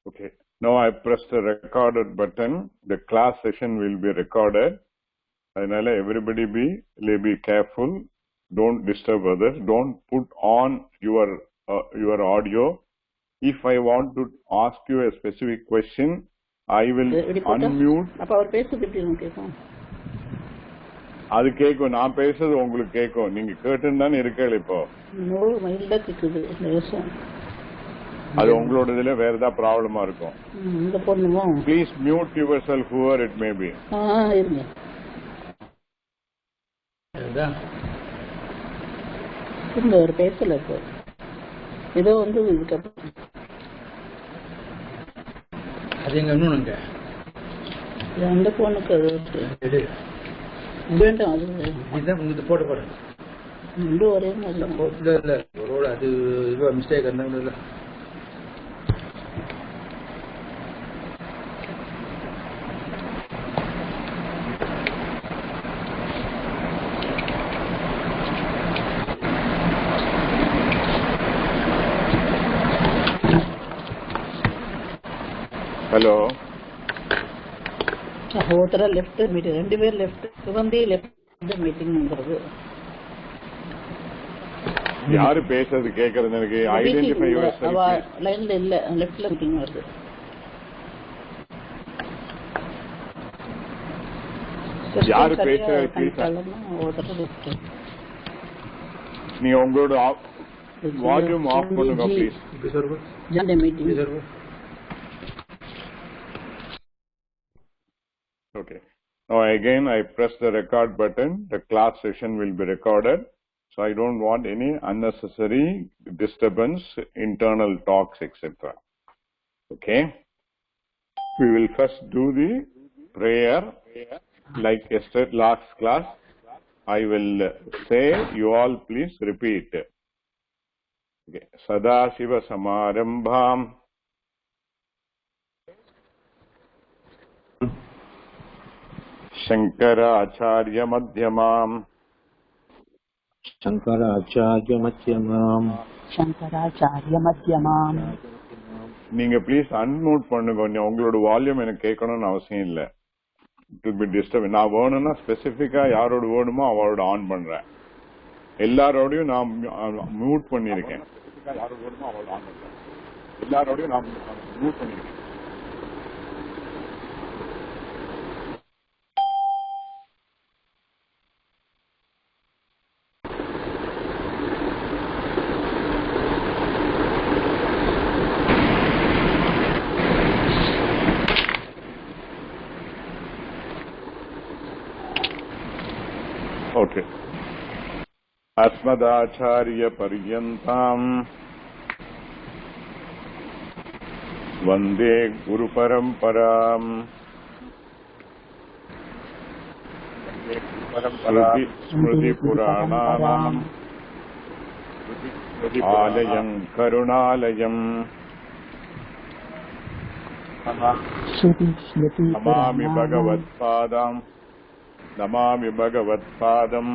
Okay. Now I press the recorded button. The class session will be recorded. Adnala everybody be careful. Don't disturb others. Don't put on your audio. If I want to ask you a specific question, I will unmute. அப்ப அவர் பேசுறது எப்படி உங்களுக்கு கேட்கும்? அது கேட்கும். நான் பேசுறது உங்களுக்கு கேட்கும். நீங்க கேட்டுன்னு தானே இருக்கீங்க இப்போ. மைல்டா கேக்குது. அது உங்களோட இதுல வேற ஏதாவது ப்ராப்ளமா இருக்கும். இந்த பொண்ணுமோ. Please mute yourself whoever it may be. இருங்க. இந்த ஒரு பேசல இப்போ. ஏதோ வந்து இதுக்கு அது எங்க இன்னொன்னுங்க அந்த பொண்ணுக்கு அது வேண்டாம். அது இதுதான் உங்களுக்கு போட ரெண்டும் ஒரே மாதிரி இல்ல ஒரு அது இது மிஸ்டேக் இருந்தாங்க இல்ல. ஹலோ. ஒருத்தர லெஃப்ட் மீட்டிங், 2 பேர் லெஃப்ட், சுகந்தி லெஃப்ட் மீட்டிங்ங்கிறது. யாரு பேசுறது கேக்குறது எனக்கு ஐடென்டிஃபை யுவர்செல்ஃப். லைன்ல இல்ல, லெஃப்ட்ல மீட்டிங் வருது. யாரு பேசுறது ப்ளீஸ். ஒருத்தர லெஃப்ட். நீ உங்களோட வால்யூம் ஆஃப் பண்ணுங்க please. General meeting. Okay. Now again I press the record button. The class session will be recorded. So I don't want any unnecessary disturbance, internal talks, etc. Okay. We will first do the prayer like yesterday last class. I will say, you all please repeat. Okay. Sadashiva Samarambham Shankaracharya Madhyamam நீங்க please unmute பண்ணுங்க. உங்களோட volume எனக்கு கேட்கணும்னு அவசியம் இல்ல. It will B disturb. நான் வேணும்னா ஸ்பெசிபிக்கா யாரோட வேணுமோ அவரோட ஆன் பண்றேன். எல்லாரோடையும் நான் மியூட் பண்ணிருக்கேன். Okay. Asmadacharya Paryantam Vande Guru Paramparam Smriti Purananam Alayam Karunalayam Namami Bhagavad Padam Namami Bhagavad Padam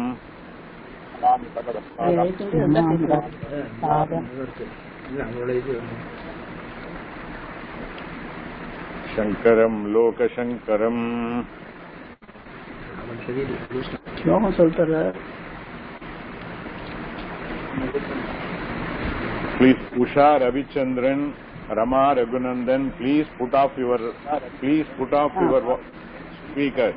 Shankaram Loka Shankaram. ஸ்லோகம் சொல்றாரு. Please Usha Ravichandran, Rama Raghunandan, please put off your speaker.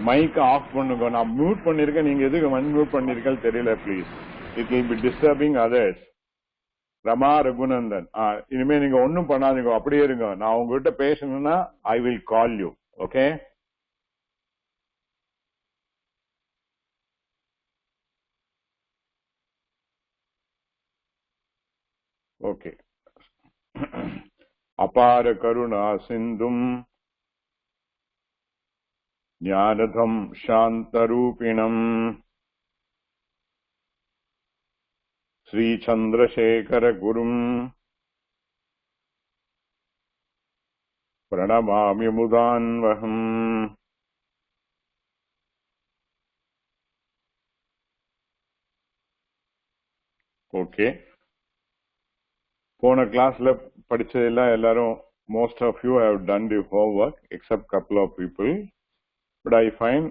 Mic off பண்ணுங்க. நான் mute பண்ணிருக்கேன். நீங்க எதுக்கு unmute பண்ணிருக்கேன்னு தெரியல. Please, it will be disturbing others. Rama Raghunandan, இனிமே நீங்க ஒன்னும் பண்ணாதீங்க, அப்படியே இருங்க. நான் உங்ககிட்ட பேசணும்னா I will call you. Okay. Okay. அபார கருணா சிந்தும் ஞானதம் சாந்தரூபிணம் ஸ்ரீ சந்திரசேகர குரும் பிரணமாமி முதான்வகம். ஓகே. போன கிளாஸ்ல படிச்சதெல்லாம் எல்லாரும் most of you have done the homework except couple of people, but I find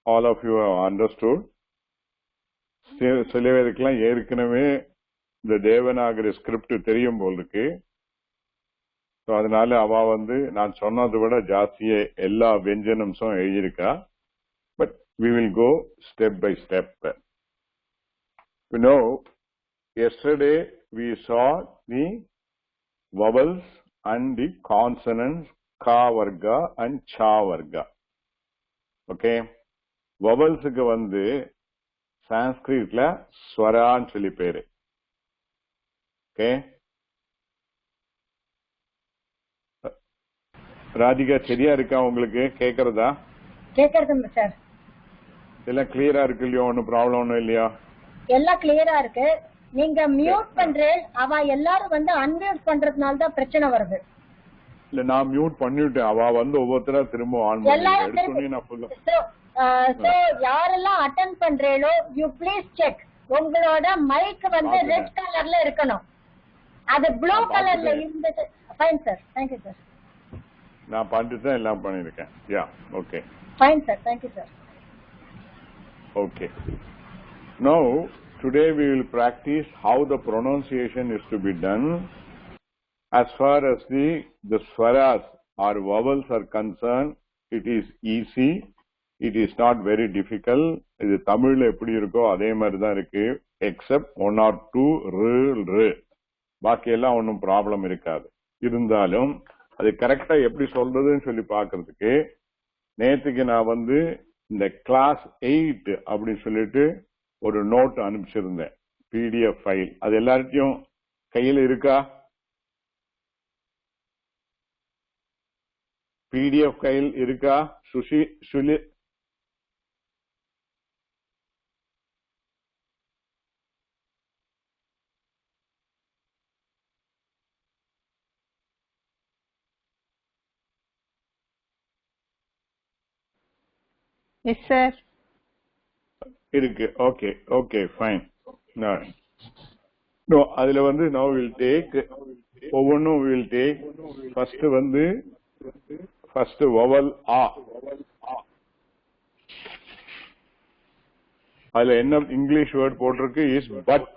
all of you have understood. சில பேருக்குலாம் ஏற்கனவே இந்த தேவநாகரி ஸ்கிரிப்ட் தெரியும் போல் இருக்கு. அதனால அவ நான் சொன்னதை விட ஜாஸ்தியே எல்லா வெஞ்சனம்ஸும் எழுதியிருக்கா. But we will go step by step. You know, yesterday we saw the vowels and the consonants ka varga and cha varga. Okay, vowels க்கு சான்ஸ்கிரிட்ல ஸ்வரான்னு சொல்லி பேரு. ஓகே, ராதிகா சரியா இருக்கா? உங்களுக்கு கேக்குறதா? கேக்குறதுங்க சார். எல்லாம் கிளியரா இருக்கு இல்லையா? ஒன்னும் ப்ராப்ளம் ஒன்னும் இல்லையா? எல்லாம் கிளியரா இருக்கு. நீங்க மியூட் பண்றேன், அவ எல்லாரும் அன்மியூட் பண்றதுனால தான் பிரச்சனை வருது. இல்ல நான் மியூட் பண்ணிட்டேன். அவ ஒவ்வொருத்தரா திரும்ப ஆன் பண்ணி. யாரெல்லாம் அட்டெண்ட் பண்றீங்களோ யூ ப்ளீஸ் செக். உங்களோட மைக் ரெட் கலர்ல இருக்கணும். அது ப்ளூ கலர்ல இருந்தது. Fine sir, thank you sir. நான் பண்ணிட்டு தான் எல்லாம் பண்ணிருக்கேன். Yeah, okay, fine sir, thank you sir. Okay. Now, today we will practice how the pronunciation is to be done. As far as the swaras or vowels are concerned, it is easy. It is not very difficult. இது தமிழ்ல எப்படி இருக்கோ அதே மாதிரி தான் இருக்கு. Except 1 or 2 r. பாக்கி எல்லாம் ஒன்றும் ப்ராப்ளம் இருக்காது. இருந்தாலும் அது கரெக்டா எப்படி சொல்றதுன்னு சொல்லி பாக்குறதுக்கு நேற்றுக்கு நான் இந்த கிளாஸ் 8 அப்படின்னு சொல்லிட்டு ஒரு நோட் அனுப்பிச்சிருந்தேன், பிடிஎஃப் ஃபைல். அது எல்லார்ட்டையும் கையில் இருக்கா? பிடிஎஃப் கையில் இருக்கா? சுஷி எஸ் சார் இருக்கு. Okay, okay, fine. அதுல now we'll take ஒவ்வொன்றும் we'll take first vowel a. அதுல என்ன இங்கிலீஷ் வேர்ட் போட்டிருக்கு? Is but.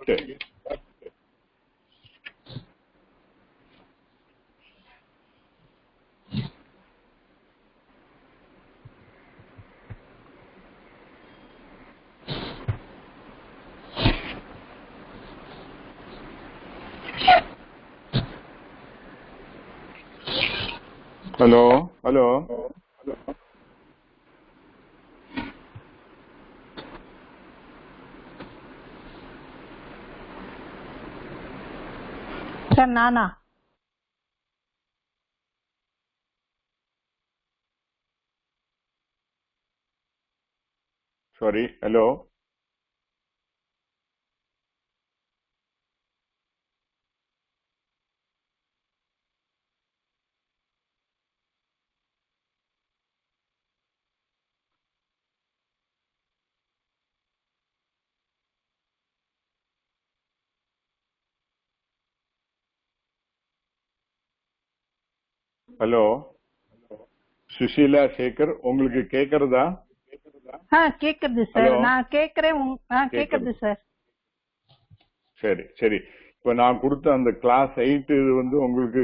Hello hello sir நானா? Sorry, hello. Hello Susheela, Sekar, உங்களுக்கு கேக்குறதா? கேக்குறது சார். நான் கேக்குறேன். கேக்குறது சார். சரி சரி. இப்ப நான் கொடுத்த அந்த கிளாஸ் 8 இது உங்களுக்கு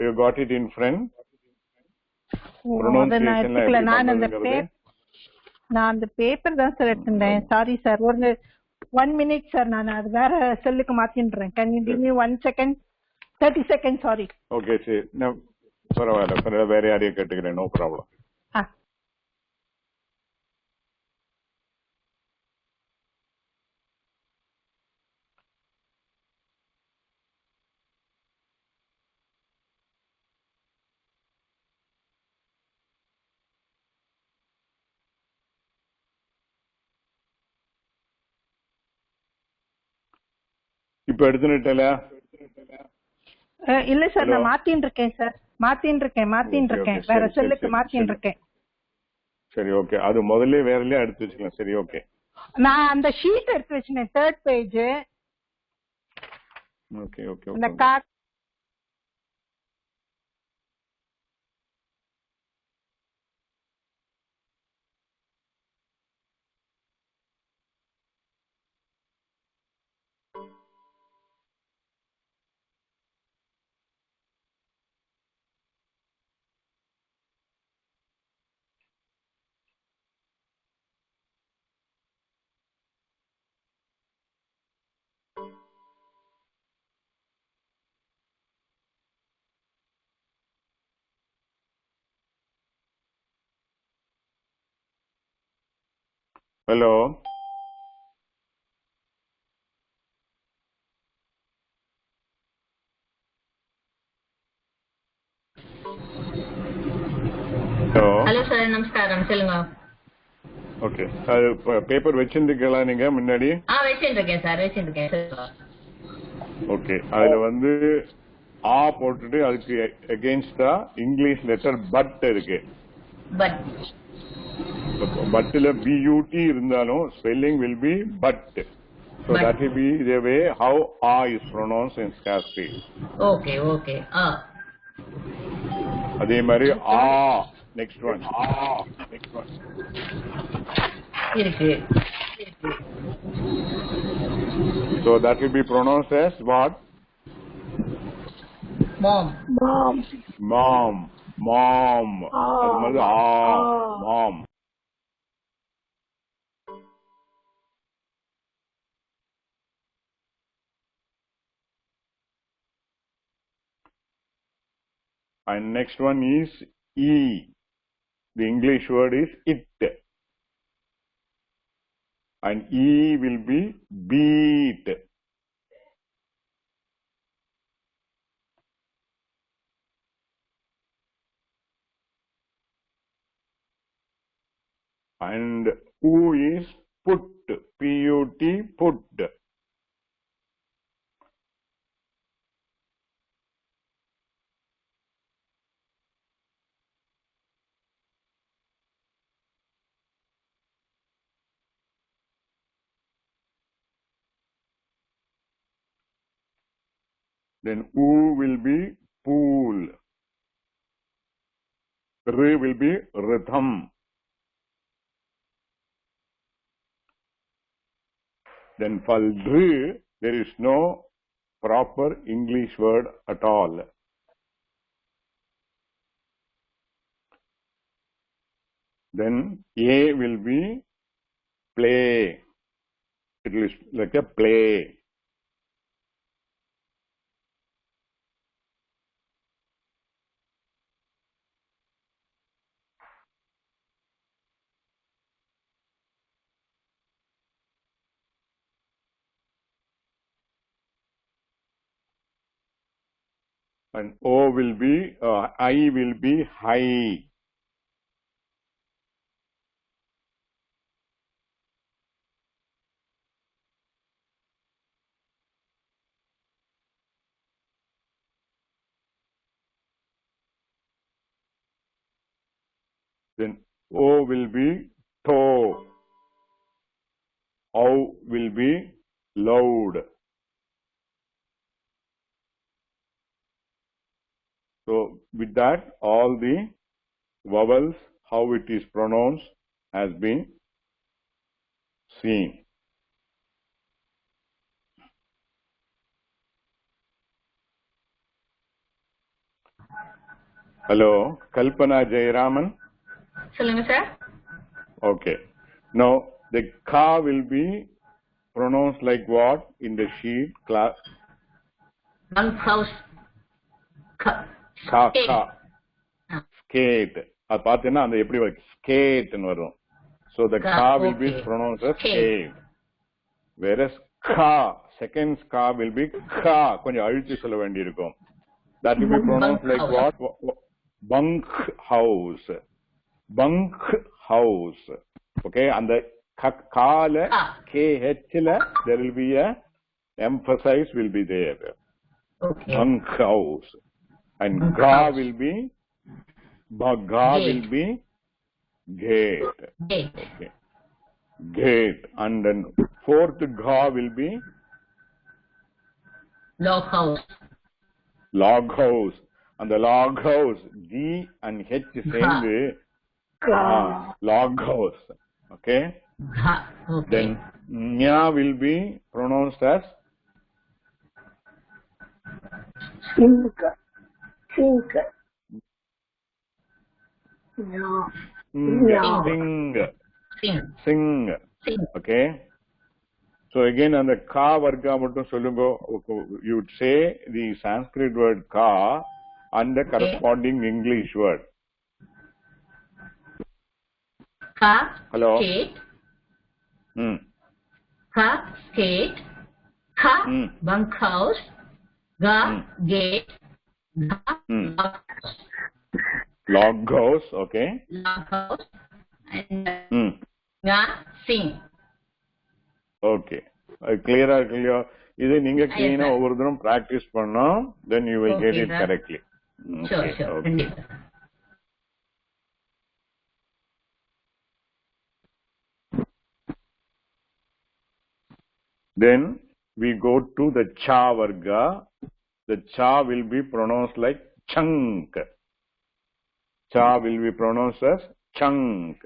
you got it in front. நான் அந்த பேப்பர் தான் சார் எடுத்துட்டேன். சாரி சார், ஒரு 1 minute சார். நான் அது வேற செல்லுக்கு மாத்தின்றேன். Can you give me 1 second? 30 seconds, sorry. Okay, சரி. பரவாயில்ல, வேற யாரையும் கேட்டுக்கிறேன். No problem. இப்ப எடுத்துட்டல? இல்ல சார், நான் மாத்தின்னு இருக்கேன் சார். மாத்தின்னு இருக்கேன். வேற செல்லுக்கு மாத்தின்னு இருக்கேன். சரி, ஓகே. அது முதல்ல வேறலயே எடுத்து வச்சுக்கலாம். சரி, ஓகே. நான் அந்த ஷீட் எடுத்து வச்சினேன், 3rd page. Okay okay. அந்த கார்ட் Hello. ஹலோ சார், நமஸ்காரம். சொல்லுங்க. ஓகே, பேப்பர் வச்சிருக்கீங்களா நீங்க முன்னாடி? வச்சிருக்கேன் சார், வச்சிருக்கேன். ஓகே, அதுல வந்து ஆ போட்டுட்டு அதுக்கு அகைன்ஸ்டா இங்கிலீஷ் லெட்டர் பட் இருக்கு. பட் பட்ல BUT இருந்தாலும் spelling will be but. So that will be the way how A is pronounced in Sanskrit. Okay, okay. அதே மாதிரி ஆ, next one. இருக்கு. So that will be pronounced as what? Mom. அது மாதிரி mom. And next one is E. The English word is it. And E will be beat. And U is put. PUT, put. Then U will be pool. R will be rhythm. Then for Dr, there is no proper English word at all. Then A will be play. It is like a play. And O will be, I will be high. Then O will be toe. O will be loud. So with that, all the vowels, how it is pronounced, has been seen. Hello, Kalpana Jayaraman. சொல்லுங்க sir. Okay. Now the ka will be pronounced like what in the sheet class? Monk's house. Ka. Skate. அது பார்த்தீங்கன்னா அந்த எப்படி வரும்? Skate-ன்னு வரும். So the ka will be pronounced as skate. Whereas ka, second ka will be ka. கொஞ்சம் அழுத்தி சொல்ல வேண்டியிருக்கும். That will be pronounced like what? Bunk house. Okay, and the kala KH-ல there will be a emphasis will be there. Okay. Bunk house. And ga will be gate. Okay. Gate. And then fourth ga will be Log house. And the log house, G and H சேர்ந்து log house. Okay. Okay. Then nya will be pronounced as Sink. Sing. Okay. So again, on the ka varga mattum sollungo, you would say the Sanskrit word ka and the corresponding English word. Ka. Hello. Skate. Ka, skate. Ka, bunkhouse. Ga, gate. Ga, log house. Okay. log house. And Ga, sing. Okay. Clear. இது நீங்க clean-ஆ ஒவ்வொரு தடவை practice பண்ணா then you will get it correctly. Sure. Okay. Then we go to the cha varga. The cha will be pronounced like chunk. Cha will be pronounced as chunk.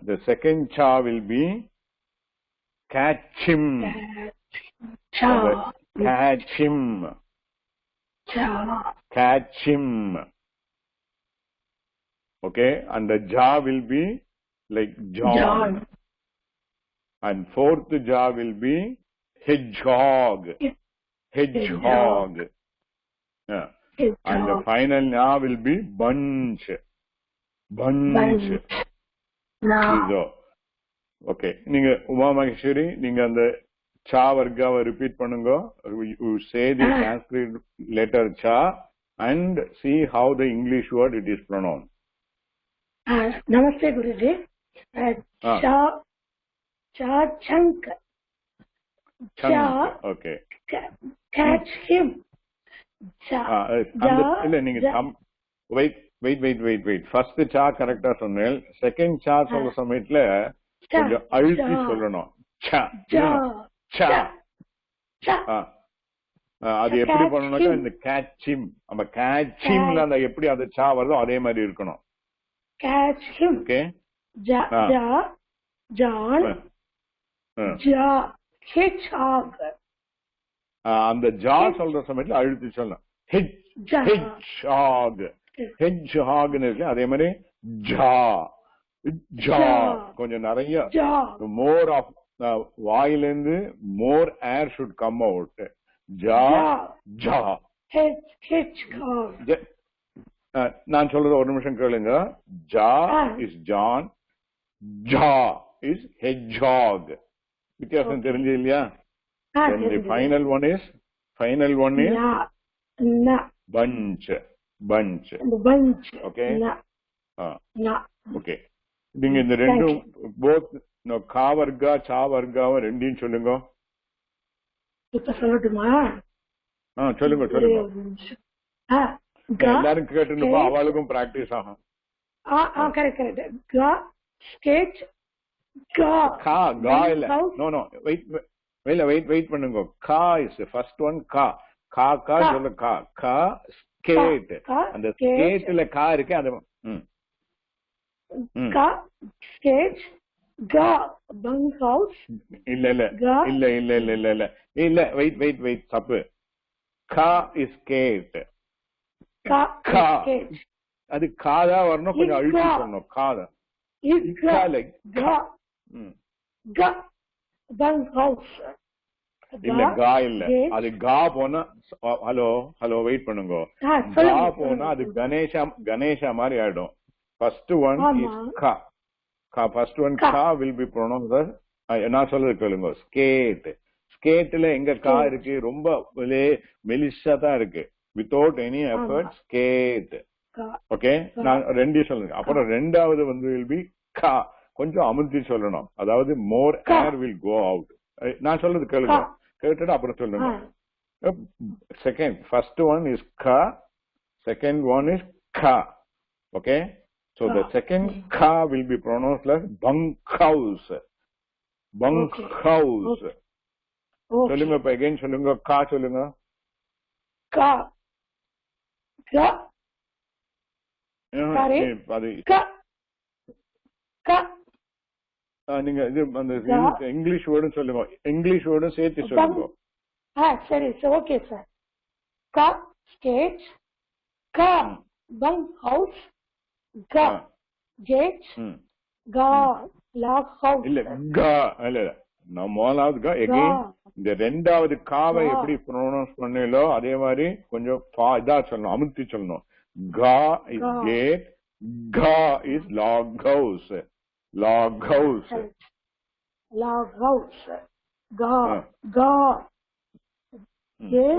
The second cha will be catch him. Catch him. Okay, and the ja will be like John. And fourth ja will be hedgehog. Yeah. And the final na will be bunch. Okay. நீங்க உமா மகேஸ்வரி நீங்க அந்த cha vargaவை repeat பண்ணுங்க. You say the Sanskrit letter cha and see how the English word it is pronounced. Namaste Guruji. Chunk. Okay. Catch him. இல்ல நீங்க wait. First cha correct-ஆ சொன்னேன். Second cha சொல்ற சமயத்துல கொஞ்சம் அழுத்தி சொல்லணும். அது எப்படி பண்ணணும்னா இந்த catch him. நம்ம catch himல அந்த எப்படி அந்த cha வருதோ அதே மாதிரி இருக்கணும். Catch him. Okay. John. Hedgehog. அந்த ஜா சொல்ற சமயத்துல அழுத்தி சொல்லணும். Hedgehog இருக்கு அதே மாதிரி ஜா கொஞ்சம் நிறைய more of வாயிலிருந்து more air should come out. ஜா நான் சொல்றது ஒரு நிமிஷம் கேளுங்க. J is John, J is hedgehog. வித்தியாசம் தெரிஞ்சு இல்லையா? The final one is bunch. Okay. Okay. நீங்க இந்த ரெண்டும் both கா வர்க்கா சா வர்க்காவை ரெண்டையும் சொல்லுங்க. இப்ப சொல்லட்டுமா? சொல்லுங்க. எல்லாரும் கேட்டுப்பா, அவளுக்கும் பிராக்டிஸ் ஆகும். கரெக்ட். கா ஸ்கேட் கா இல்ல. நோ வெயிட் பண்ணுங்க. கா இஸ் ஃபர்ஸ்ட் ஒன். கா சொல்ல கா ஸ்கேட். அந்த ஸ்கேட்ல கா இருக்கு. அது கா ஸ்கேட் கா பங்க் ஹவுஸ். இல்ல வெயிட் தப்பு. கா இஸ் ஸ்கேட். அது காதா வரணும், கொஞ்சம் அழுத்தி சொல்லணும். காதா இல்ல கா இல்ல. அது கா போனா ஹலோ வெயிட் பண்ணுங்க. கா போனா அது கணேஷா மாதிரி ஆயிடும். ஃபர்ஸ்ட் ஒன் இஸ் கா. ஃபர்ஸ்ட் ஒன் கா வில் பி ப்ரொனவுன்ஸ்ட். நான் சொல்றது கேளுங்க. ஸ்கேட்ல எங்க கா இருக்கு? ரொம்ப மெலிசா தான் இருக்கு. Without any effort skate. Okay, நான் ரெண்டையும் சொல்லுங்க. அப்புறம் ரெண்டாவது வந்து வில் பி கா. கொஞ்சம் அமுத்தி சொல்லணும். அதாவது மோர் ஏர் வில் கோ அவுட். நான் சொல்றது கேளுங்க. கேட்டுட்டு அப்புறம் சொல்லுங்க. செகண்ட் ஃபர்ஸ்ட் ஒன் இஸ் கா, செகண்ட் ஒன் இஸ் கா. Okay, so the second ka will be pronounced as bunkhouse. சொல்லுங்க இப்ப again சொல்லுங்க. கா சொல்லுங்க. கா நீங்க இது அந்த இங்கிலீஷ் வேர்டும் சொல்லுங்க. இங்கிலீஷ் வேர்டும் சேர்த்து சொல்லுங்க. சரி ஓகே சார். கா ஸ்கேட், கா பங்க் ஹவுஸ், கா கேட், கா லாக் ஹவுஸ். இல்ல கா இல்ல நான் முதலாவது கா. எகைன் இந்த ரெண்டாவது காவை எப்படி ப்ரொனவுன்ஸ் பண்ணீங்களோ அதே மாதிரி கொஞ்சம் இதா சொல்லணும், அமுத்தி சொல்லணும். கா இஸ் கேட், கா is log house. log house. log house. Ga. Gauge.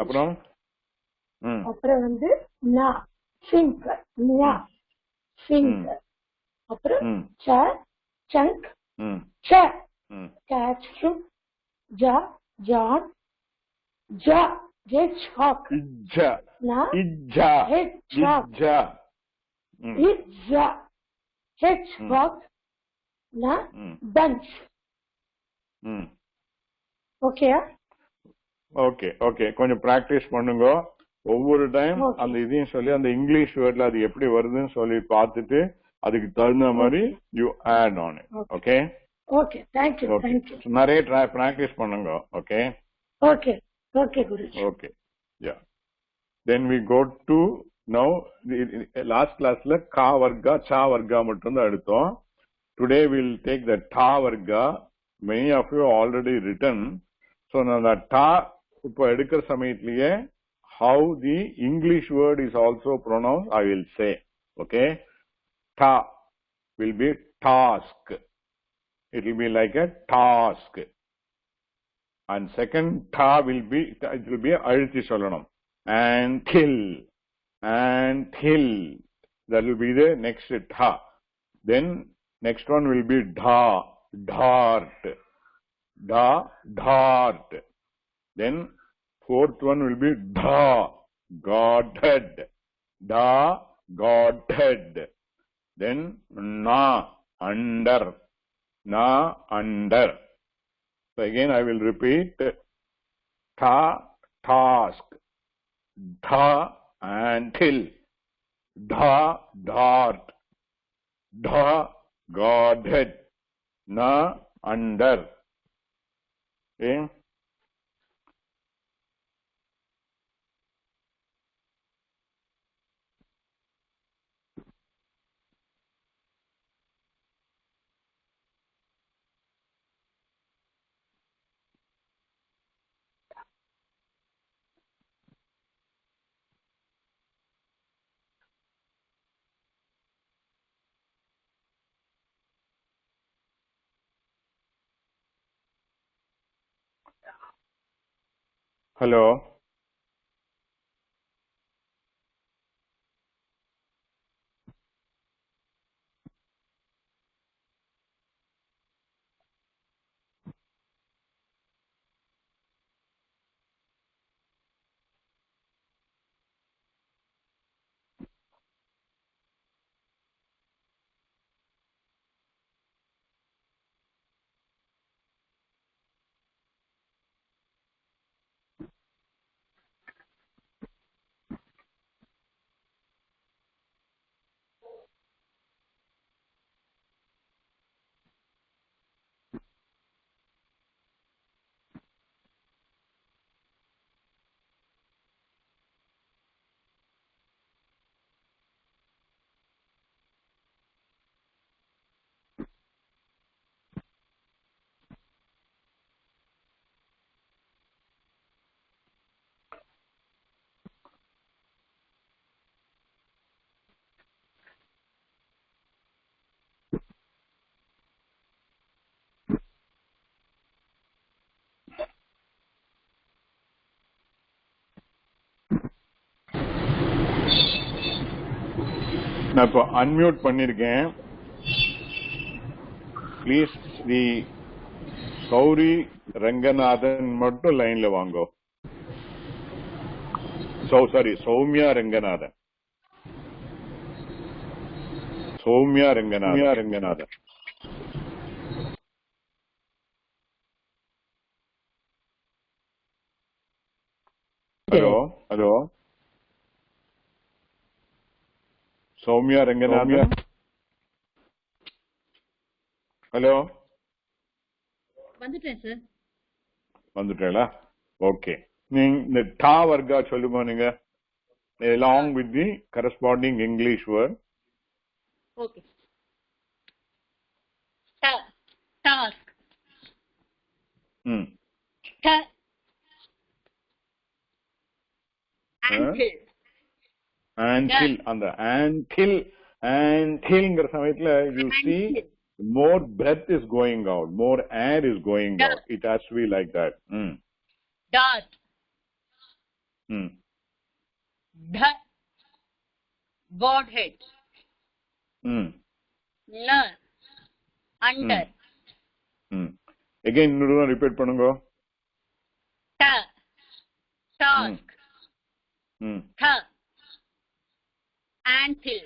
அப்புறம் அப்புறம் வந்து na sink. nya sink. அப்புறம் chair chunk. chair catch fruit. ja john ja hedgehog. ijja na ijja hedgehog. ijja hedgehog. na bunch. Okay okay okay கொஞ்சம் practice பண்ணுங்க. ஒவ்வொரு time அந்த இதையும் சொல்லி அந்த இங்கிலீஷ் வேர்ட்ல அது எப்படி வருதுன்னு சொல்லி பார்த்துட்டு அதுக்கு தகுந்த மாதிரி you add on it. Okay okay thank you thank you. நிறைய பிராக்டிஸ் பண்ணுங்க. Okay okay okay guruji. Okay yeah then we go to now last கிளாஸ்ல கா வர்க்கா சா வர்க்கா மட்டும் தான் எடுத்தோம். டுடே வில் டேக் த டா வர்க்கா. many of you already written. so now the ta இப்போ எடுக்கிற சமயத்திலேயே how the English word is also pronounced I will say. okay, ta will be task. It will be like a task. And second ta will be, it will be அழுத்தி சொல்லணும். until that will be the next ta. Then next one will be dha, dart. Then fourth one will be dha, godhead. Godhead. Then na, under. So again I will repeat. Ta, task. Dha, until. Dha, dart. Dha, godhead. Na, under. Okay. Hello. நான் இப்போ unmute பண்ணிருக்கேன். Please Sri Gowri Ranganathan மட்டும் லைன்ல வாங்கோ. Soumya Ranganathan. Hello Soumya Ranganathan. Hello வந்துட்டேன் sir. வந்துட்டேளா? Okay. நீங்க இந்த டா வர்க்கா சொல்லுங்க நீங்க along with the corresponding English word. Okay. Task. Until அந்த untilங்கிற சமயத்துல you see more breath is going out, more air is going out. It has to be like that. Dart. Godhead. N. Under. Again, repeat பண்ணுங்க. Task. Antil.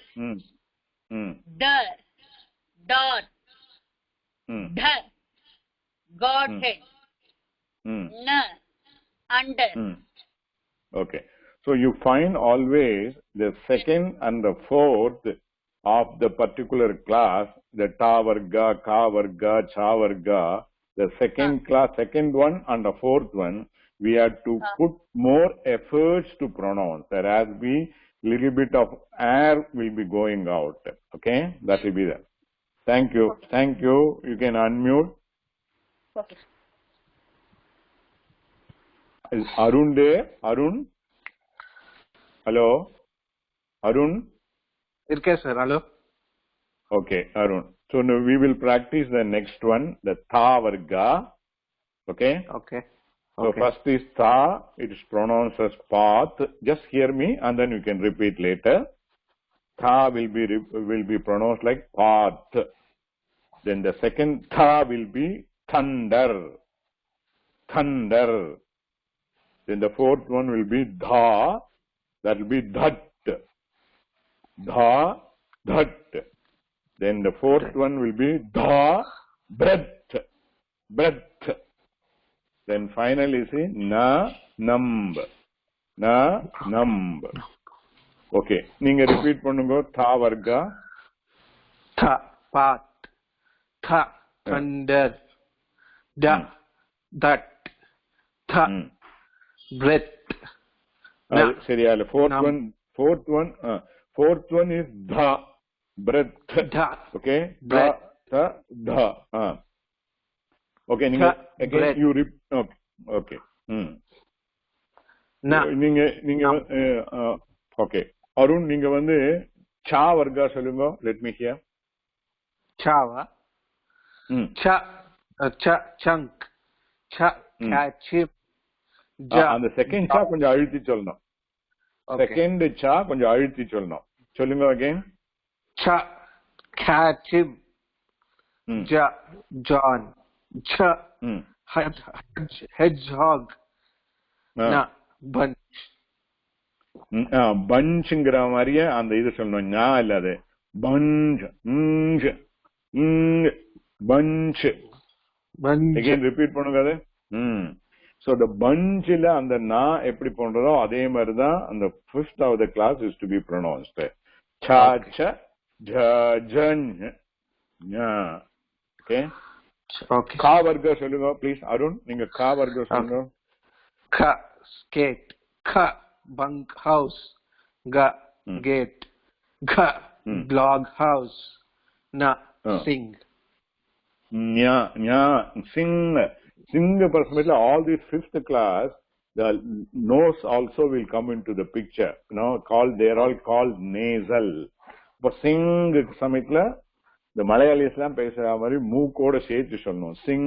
Dot. Godhead. Under. Okay. So you find always the second and the fourth of the particular class, the ta varga, ka varga, cha varga, the second class, second one and the fourth one, we have to put more efforts to pronounce. There has to be little bit of air will be going out. Okay, that will be there. Thank you. Thank you. You can unmute. Okay. Is Arun there? Arun? Hello? Arun? Okay, sir. Hello. Okay, Arun. So now we will practice the next one, the tha varga. Okay? Okay. So first is tha. It is pronounced as path. Just hear me and then you can repeat later. Tha will be pronounced like path. Then the second tha will be thunder. Thunder. Then the fourth one will be dha. That will be dhat. Dha, dhat. Then the fourth one will be dha, breath. Breath. Then finally see na, numb. Na, numb. Okay. Ninga repeat பண்ணுங்க. Tha varga. Tha, path. Tha, thunder. Da, that. Tha, breath. Fourth one is dha, breath. Dha. Okay. Breath. Dha. Okay. Ninga again you repeat. Okay. Na. Ninga okay. Arun, நீங்க வந்து cha varga சொல்லுங்க. Let me hear. Chava. Cha, chunk. Cha, chip. அந்த second cha கொஞ்சம் அழுத்தி சொல்லணும். Second cha கொஞ்சம் அழுத்தி சொல்லணும். சொல்லுங்க again. Cha, catchim. Ja, John. Cha, hedgehog. Na, bunch. பஞ்சுங்கிற மாதிரியே அந்த இது சொல்லணும். ஞா இல்லாது பஞ்ச். பஞ்ச். again repeat பண்ணுங்க அது. So the bunch la and the na eppadi pondradho adhe mari da and the fifth of the class is to be pronounced. Cha, cha, ja, jan, nya. Okay. Okay. Ka varga solunga please. Arun, ninga ka varga solunga. Ka, skate. Ka, bunk house. Ga, gate. Ga, log house. Na, sing. Nya, sing. Sing approximately all these fifth class, the nose also will come into the picture. You know, they are all called nasal. But sing சமயத்துல இந்த மலையாளிஸ் எல்லாம் பேசுற மாதிரி மூக்கோட சேர்த்து சொல்லணும். sing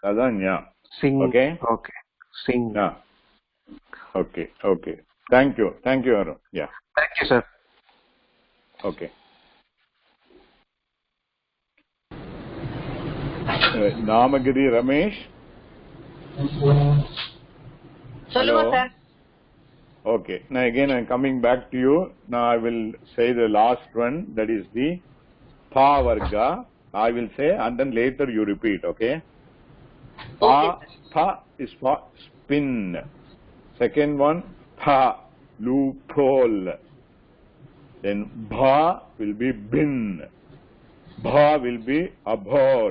அதான் ஞா. Sing. Okay. Okay. Sing. Okay. Okay. Thank you, Arun. Yeah. Thank you, sir. Okay. Namagiri Ramesh. சொல்லுங்க sir. Okay. Now again I am coming back to you. Now I will say the last one, that is the pa varga. I will say and then later you repeat. Okay. Pa is for spin. Second one pa, loophole. Then bha will be bin. Bha will be abhor.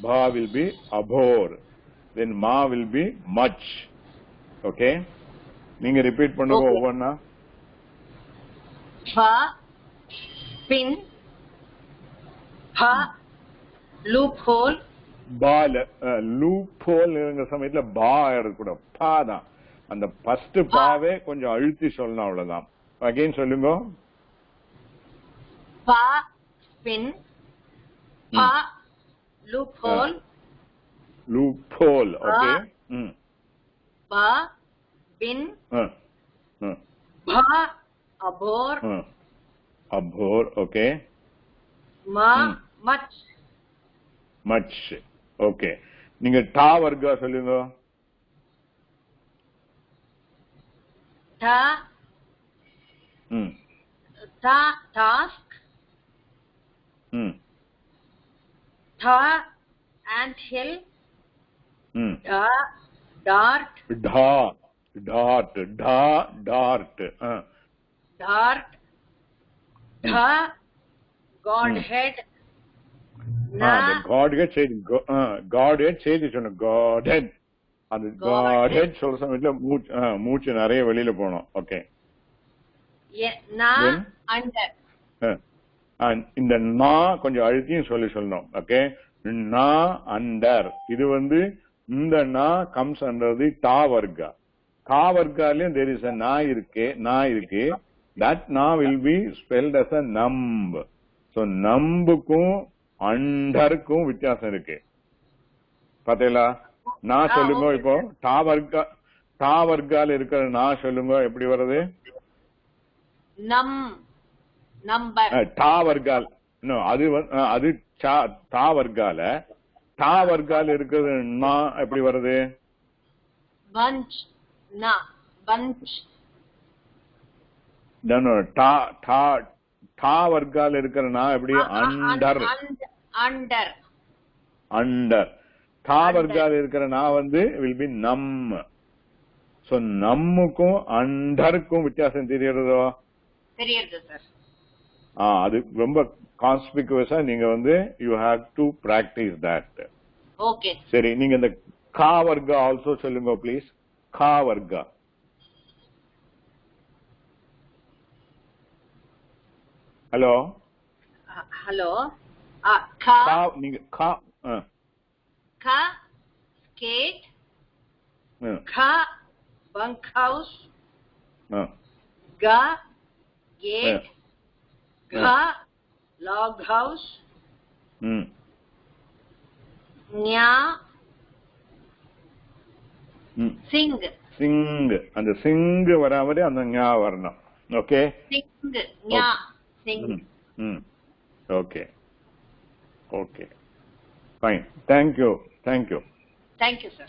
Bha will be abhor. Then ma will be much. Okay. நீங்க repeat பண்ணுங்க ஒவ்வொண்ணா. பா, பின், பா, loophole. பால loophole ங்கிற சமயத்துல பா இருக்கக்கூடாது. பா தான். அந்த ஃபர்ஸ்ட் பாவே கொஞ்சம் அழுத்தி சொல்லணும், அவ்வளவுதான். அகைன் சொல்லுங்க. பா, பின், Pa, loophole. Loophole. Okay. Ba, bin. Bha, abhor. Abhor. Okay. Ma, much. Much. Okay. நீங்க டா வர்க்கா சொல்லுங்க. Ta, ta, task. Tha, anthill. Da, dart. Da, dart. Da, dart. Dart. Dha, Godhead. Na, the Godhead said, Godhead said it on a Godhead. And the Godhead சொல்ற சமயத்துல மூச்சு நிறைய வெளியில போனோம். Okay. Na, under. இந்த நா கொஞ்சம் அழுத்தியும் சொல்லணும். ஓகே. நா அண்டர். இது இந்த நா கம்ஸ் அண்டர் தி டா வர்க்கா. டா வர்க்காலயும் there is a நா இருக்கு. That na will be spelled as a numb. So நம்புக்கும் அண்டருக்கும் வித்தியாசம் இருக்கு. பாத்தீங்களா? நான் சொல்லுங்க இப்போ டா வர்க்கால இருக்கிற நான் சொல்லுங்க எப்படி வருது? number. டா வர்க்கால் அது டா வர்க்கால இருக்கிறது நான் எப்படி வருது? Bunch. Na, bunch. No, டா வர்க்கால இருக்கிற நான் எப்படி? அண்டர். அண்டர். டா வர்க்கால இருக்கிற நான் will be நம். சோ நம்முக்கும் அண்டருக்கும் வித்தியாசம் தெரியுறதோ? தெரியுது சார். அது ரொம்ப கான்ஸ்பிகுவஸா நீங்க you have to practice that. Okay. சரி, நீங்க இந்த கா வர்க்கா ஆல்சோ சொல்லுங்க ப்ளீஸ். கா வர்க்கா. ஹலோ கா, நீங்க கா கா skate. Kha, bunk house. Ga, gate. Gha, log house. Nya, sing. அந்த சிங் வராமலே அந்த ஞா வரணும். ஓகே. Sing, nya, sing. ஓகே. Fine. Thank you. Thank you, sir.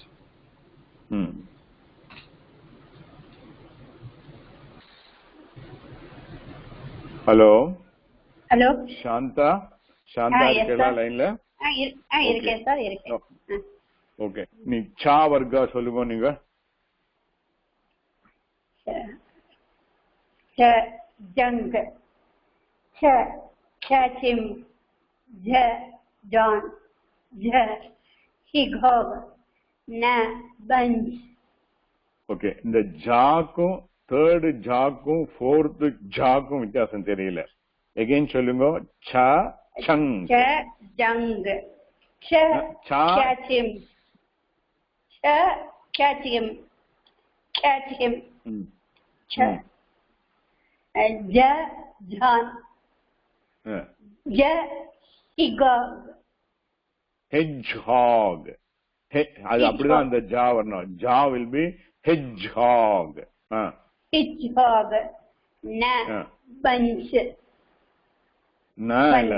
Hello. Shanta இருக்கா லைன்ல? இருக்கேன் சார், இருக்கேன். ஓகே. நீ சா வர்க்கா சொல்லுங்க நீங்க. ஜங், சிம், ஜான், ஹிகோக், ந, பஞ்ச். ஓகே. இந்த ஜாக்கும் தேர்ட் ஜாக்கும் ஃபோர்த் ஜாக்கும் வித்தியாசம் தெரியல. எகைன் சொல்லுங்க. ச, சங், ஜங், சா, சிம், சிம், ஜான், ஹிகோக். ஹெட்ஜ்ஹாக். அது அப்படிதான் அந்த ஜா வரணும். ஜா will be hedgehog. hedgehog. bunch. இல்ல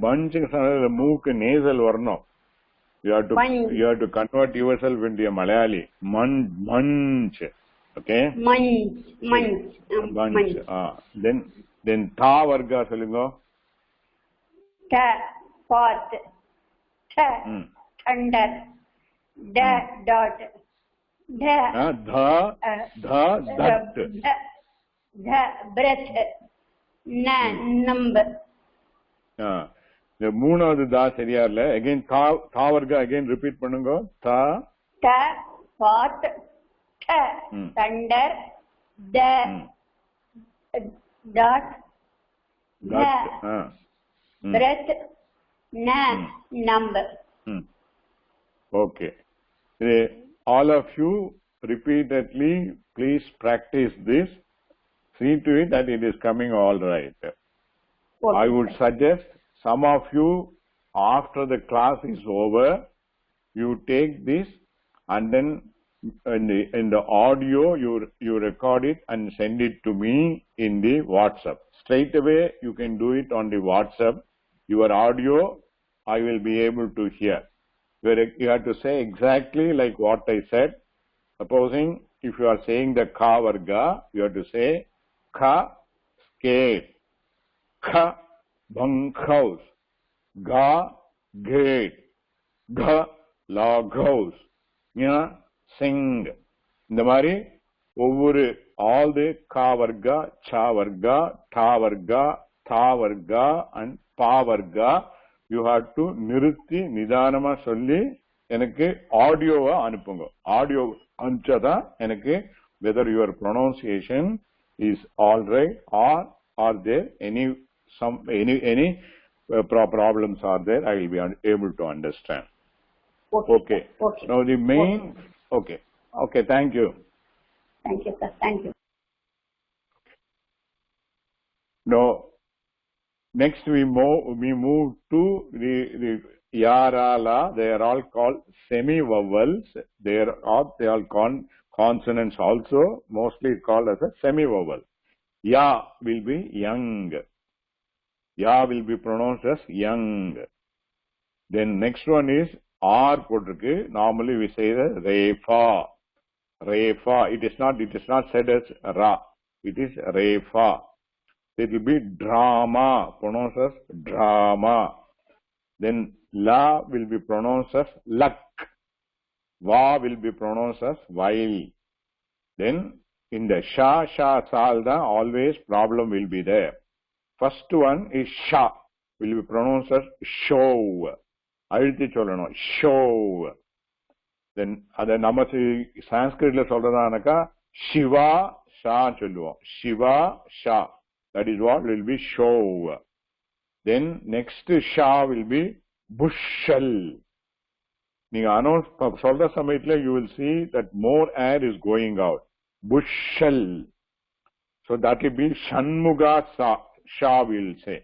bunch மூக்கு நேசல் வரணும். You have to convert yourself into a Malayali. Munch. Okay. Munch. Then tha varga சொல்லுங்க. Ta, pot. Ta, thunder. Da, dot. Da, that. Da, breath. Na, number. இந்த மூணாவது தா சரியா இல்ல. Again தா வர்க்கா அகைன் ரிப்பீட் பண்ணுங்க. தா, pot. Ta, thunder. Da, dot. Da, breath. Na, number. Okay. All of you repeatedly please practice this. See to it that it is coming all right. Okay. I would suggest some of you, after the class is over, you take this and then in the audio you record it and send it to me in the WhatsApp. Straight away you can do it on the WhatsApp. Your audio I will be able to hear. You have to say exactly like what I said. Supposing if you are saying the ka varga, you have to say ka skate, ka bunkhouse, ga gate, ga log house, sing. இந்த மாதிரி ஒவ்வொரு all the ka varga, cha varga, ta varga, tha varga and pa varga you have to நிறுத்தி நிதானமா சொல்லி எனக்கு ஆடியோவை அனுப்புங்க. Audio அனுப்பிச்சாதான் எனக்கு whether your pronunciation is all right or are there any problems are there, I will be able to understand. Okay. Now the main. Okay. Thank you. Thank you, sir. Thank you. Now, next we move to the yarala. They are all called semi-vowels. They are all consonants also, mostly called as a semi-vowel. Ya will be young. Ya will be pronounced as young. Then next one is R போட்டிருக்கு. Normally we say the refa. Refa. It is not said as ra. It is refa. It will be drama, pronounced as drama. Then la will be pronounced as luck. Va will be pronounced as while. Then in the sha salda always problem will be there. First one is sha will be pronounced as show. அழுத்தி சொல்லணும் show. Then அத நம்ம சான்ஸ்கிரிட்ல சொல்றதானாக்கா சிவா ஷா சொல்லுவோம். சிவா ஷா. That is what will be show. Then next sha will be bushel. நீங்க announce சொல்ற சமயத்துல you will see that more air is going out. Bushel. So that will be shanmuga sha will say.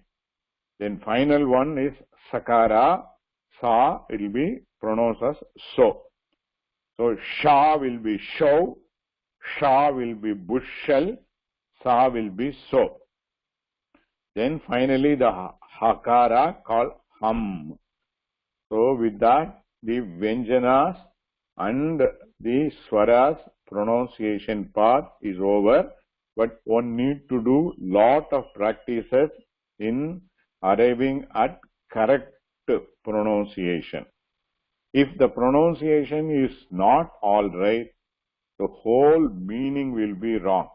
Then final one is sakara. Sa, it will be pronounced as so. So sha will be show, sha will be bushel, sa will be so. Then finally the hakara called hum. So with that the vyanjanas and the swaras pronunciation part is over, but one need to do lot of practices in arriving at correct pronunciation. If the pronunciation is not all right, the whole meaning will be wrong.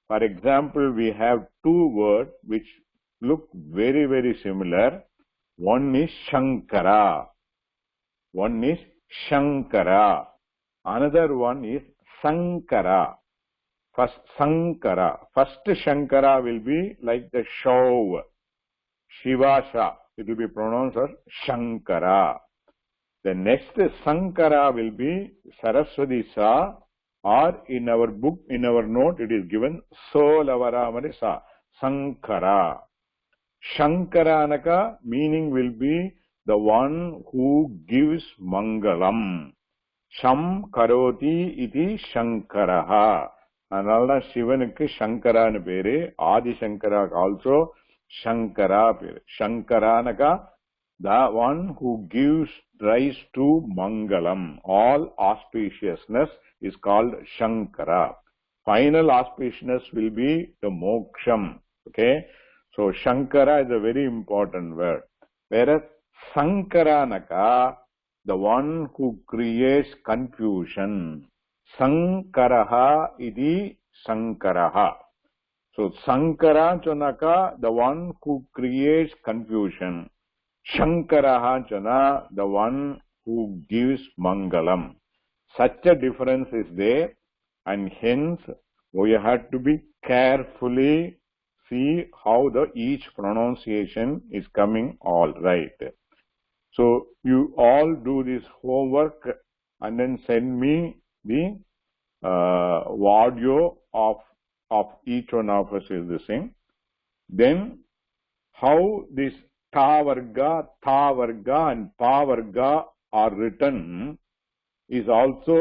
For example, we have two words which look very, very similar. One is Shankara. One is Shankara. Another one is Sankara. First Sankara. First Shankara will be like the show. Shivasha. It will be pronounced as Shankara. The next Sankara will be Saraswati Sa, or in our book, in our note, it is given Solavaramani Sa. Sankara. Shankaranaka meaning will be the one who gives Mangalam. Sham karoti iti Shankaraha. Another Shivanukku Shankaranu pere, Adi Shankara also Shankara pere. Shankaranaka, the one who gives rise to Mangalam. All auspiciousness is called Shankara. Final auspiciousness will be the Moksham. Okay. So Shankara is a very important word. Whereas Sankaranaka, the one who creates confusion. Sankaraha iti Sankaraha. So Sankara Chanaka, the one who creates confusion. Shankaraha Chana, the one who gives Mangalam. Such a difference is there, and hence we have to be carefully see how each pronunciation is coming all right. So you all do this homework and then send me the audio of each one of us is the same. Then how this ta varga, tha varga and pa varga are written is also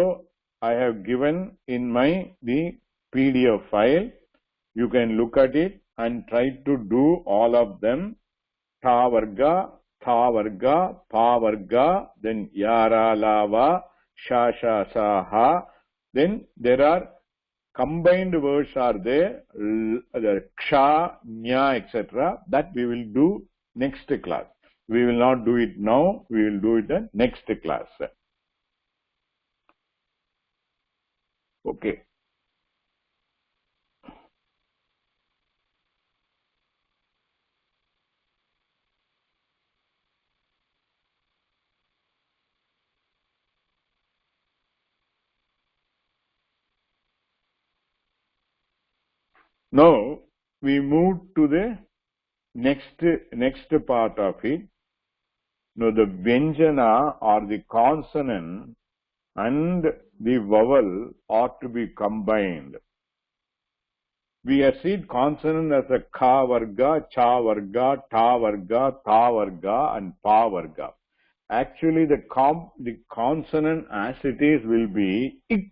I have given in the PDF file. You can look at it and try to do all of them. Ta varga, tha varga, pa varga, then yara lava, sha sha sa ha. Then there are combined words are there, the ksha, nya, etc. That we will do next class. We will not do it now. We will do it in next class. Okay. Now we move to the next part of it. Now the vyanjana or the consonant and the vowel ought to be combined. We have seen consonant as a ka varga, cha varga, ta varga, tha varga and pa varga. Actually the consonant as it is will be ik,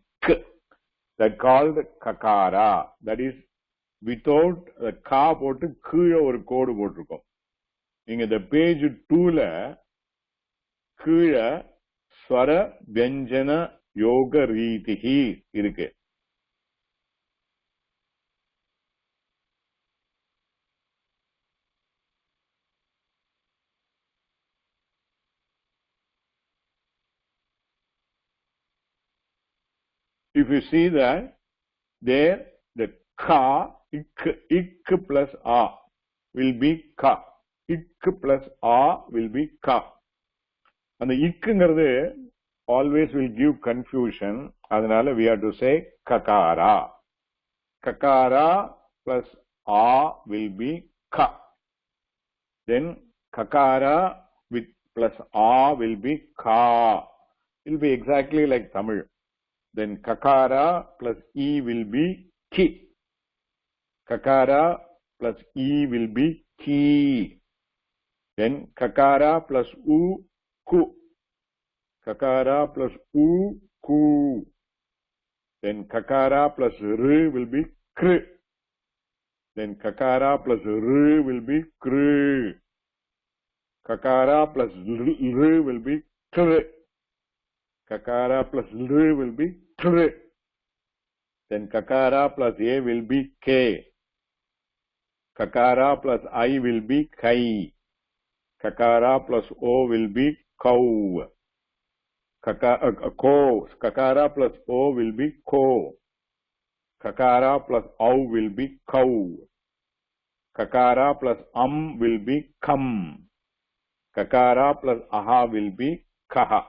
that called kakara. That is without the ka போட்டு கீழே ஒரு கோடு போட்டிருக்கோம். இங்க இந்த page 2ல கீழே ஸ்வர வியஞ்சன யோக ரீதிஹி இருக்கு. If you see that there the ka, ik plus a will be ka. Ik plus a will be ka. And the ikங்கிறது always will give confusion. அதனால we have to say kakara. Kakara plus a will be ka. Then kakara with plus a will be ka. It will be exactly like Tamil. Then kakara plus e will be ki. Kakara plus e will be ki. Then kakara plus u, ku. Kakara plus u, ku. Then kakara plus r will be kr. Then kakara plus r will be kr. Kakara plus r will be kr. Kakara plus l will be tr. Then kakara plus a will be k. Kakara plus I will be kai. Kakara plus o will be cow. Kakara plus o will be ko. Kakara plus au will be cow. Kakara plus will be kam. Kakara plus aha will be kaha.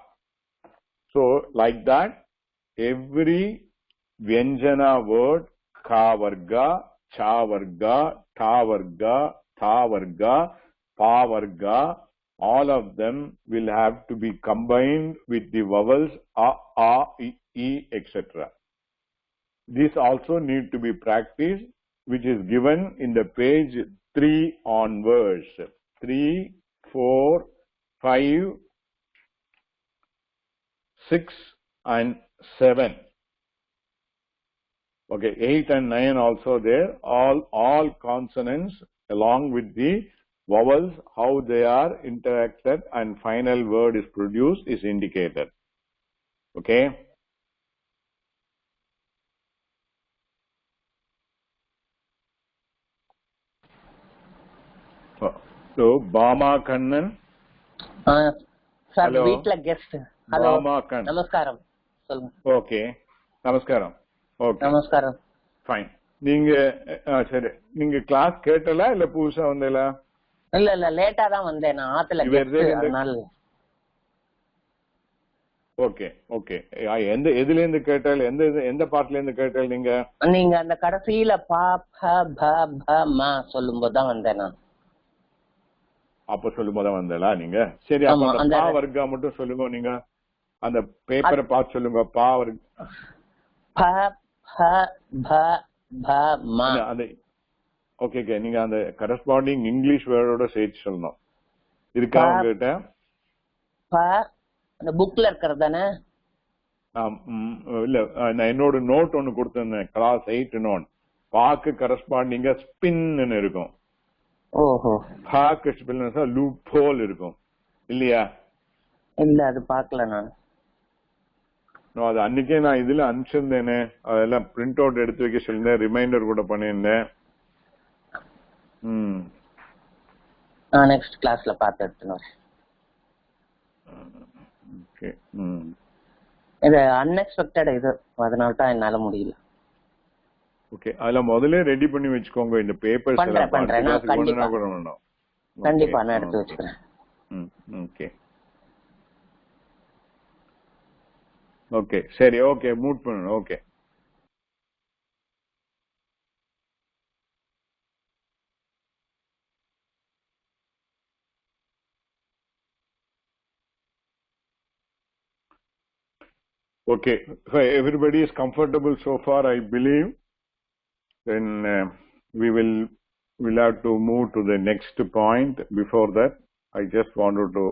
So, like that, every vyanjana word, ka varga, cha varga, ta varga, tha varga, pa varga, all of them will have to be combined with the vowels a, e, etc. This also need to be practiced, which is given in the page 3 onwards. 3, 4, 5, 6 and 7. Okay, 8 and 9 also there. All consonants along with the vowels, how they are interacted and final word is produced is indicated. Okay. So, Bama Kannan. Sir, வீட்ல guest. Hello. நமஸ்காரம். சொல்லுங்க. Okay. நமஸ்காரம். Okay. நமஸ்காரம். Fine. நீங்க சரி, நீங்க class கேட்டல இல்ல புதுசா வந்தீங்களா? இல்ல லேட்டா தான் வந்தேன். நான் ஆத்துல அதனால. ஓகே. எதுல இருந்து கேட்டல? எந்த பார்ட்ல இருந்து கேட்டல நீங்க? நீங்க அந்த கடைசில பா ப ப ப ம சொல்லும்போது தான் வந்தேன் நான். அப்ப சொல்லும்போது தான் வந்தலா நீங்க? சரி, அப்ப அந்த பா வர்க்க மட்டும் சொல்லுங்க. நீங்க அந்த பேப்பரை பார்த்து சொல்லுங்க. பா வர்க்க ப ப ப ப ம. அந்த ஓகே. நீங்க அந்த கரஸ்பாண்டிங் இங்கிலீஷ் வேர்டோட சேர்த்து சொல்லணும். இருக்கா உங்ககிட்ட? அந்த புக்ல இருக்கிறது தானே? இல்ல, நான் என்னோட நோட் ஒண்ணு கொடுத்திருந்தேன், கிளாஸ் 8 நோட். பாக்கு கரஸ்பாண்டிங்க ஸ்பின் இருக்கும். ஓஹோ. பாக்கு ஸ்பின் லூப் ஹோல் இருக்கும் இல்லையா? இல்ல, அது பாக்கல நான். அது அன்னைக்கே நான் இதுல அனுப்பிச்சிருந்தேனே, அதெல்லாம் பிரிண்ட் அவுட் எடுத்து வைக்க சொல்லியிருந்தேன், ரிமைண்டர் கூட பண்ணியிருந்தேன். நெக்ஸ்ட் கிளாஸ்ல பார்த்து எடுத்துன்னு வரேன். ஓகே. இது அன்எக்ஸ்பெக்டட் இது, அதனால தான் என்னால முடியல. ஓகே, அதெல்லாம் முதல்ல ரெடி பண்ணி வச்சுக்கோங்க. இந்த பேப்பர்ஸ் பண்றேன். கண்டிப்பா நான் எடுத்து வச்சுக்கிறேன். ஓகே ஓகே சரி. ஓகே, மூவ் பண்ணணும். Okay. Okay, if everybody is comfortable so far, I believe, then we'll have to move to the next point. Before that, I just wanted to